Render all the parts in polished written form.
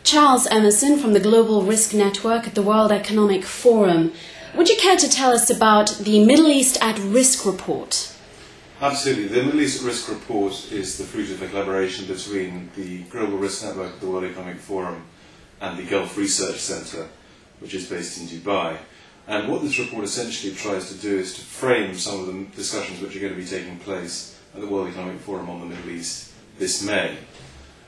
Charles Emmerson from the Global Risk Network at the World Economic Forum. Would you care to tell us about the Middle East at Risk report? Absolutely. The Middle East at Risk report is the fruit of a collaboration between the Global Risk Network at the World Economic Forum and the Gulf Research Centre, which is based in Dubai. And what this report essentially tries to do is to frame some of the discussions which are going to be taking place at the World Economic Forum on the Middle East this May.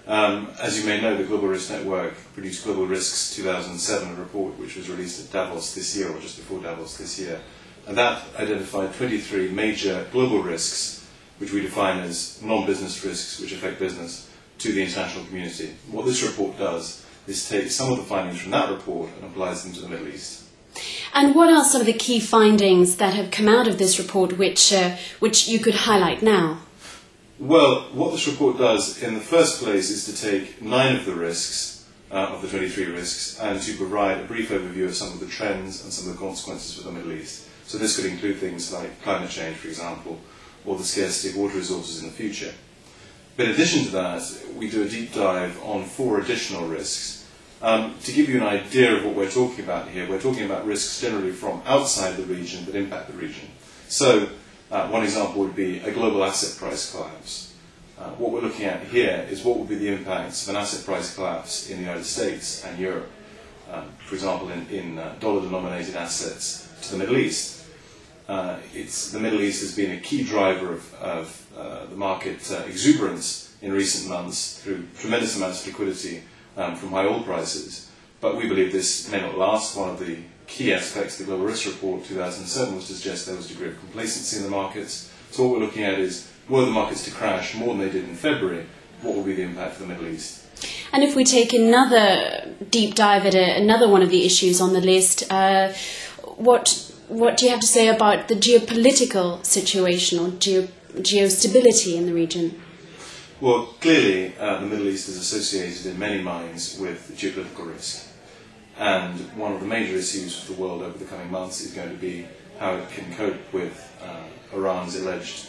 As you may know, the Global Risk Network produced Global Risks 2007, a report which was released at Davos this year, or just before Davos this year. And that identified 23 major global risks, which we define as non-business risks which affect business, to the international community. What this report does is take some of the findings from that report and applies them to the Middle East. And what are some of the key findings that have come out of this report which you could highlight now? Well, what this report does in the first place is to take 9 of the risks, of the 23 risks, and to provide a brief overview of some of the trends and some of the consequences for the Middle East. So this could include things like climate change, for example, or the scarcity of water resources in the future. But in addition to that, we do a deep dive on 4 additional risks. To give you an idea of what we're talking about here, we're talking about risks generally from outside the region that impact the region. So, one example would be a global asset price collapse. What we're looking at here is what would be the impacts of an asset price collapse in the United States and Europe, for example, in dollar-denominated assets to the Middle East. The Middle East has been a key driver of the market exuberance in recent months through tremendous amounts of liquidity from high oil prices, but we believe this may not last. One of the key aspects of the Global Risk Report 2007 was to suggest there was a degree of complacency in the markets. So what we're looking at is, were the markets to crash more than they did in February, what will be the impact for the Middle East? And if we take another deep dive at another one of the issues on the list, what do you have to say about the geopolitical situation or geostability in the region? Well, clearly the Middle East is associated in many minds with geopolitical risk. And one of the major issues for the world over the coming months is going to be how it can cope with Iran's alleged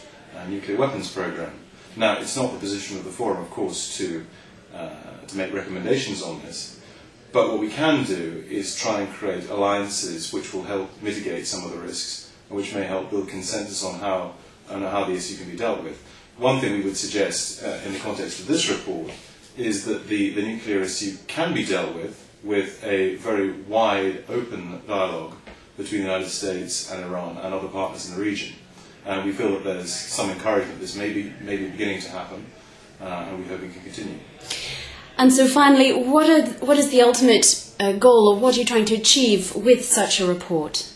nuclear weapons program. Now, it's not the position of the Forum, of course, to make recommendations on this. But what we can do is try and create alliances which will help mitigate some of the risks and which may help build consensus on how the issue can be dealt with. One thing we would suggest in the context of this report is that the nuclear issue can be dealt with a very wide, open dialogue between the United States and Iran and other partners in the region. And we feel that there's some encouragement this may be beginning to happen, and we hope it can continue. And so finally, what is the ultimate goal, or what are you trying to achieve with such a report?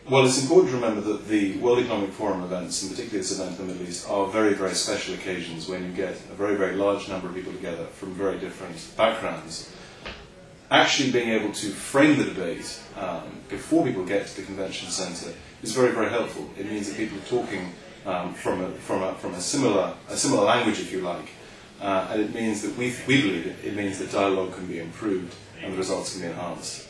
Well, it's important to remember that the World Economic Forum events, and particularly this event in the Middle East, are very, very special occasions when you get a very, very large number of people together from very different backgrounds. Actually being able to frame the debate before people get to the convention centre is very, very helpful. It means that people are talking from a similar language, if you like, and it means that we believe it means that dialogue can be improved and the results can be enhanced.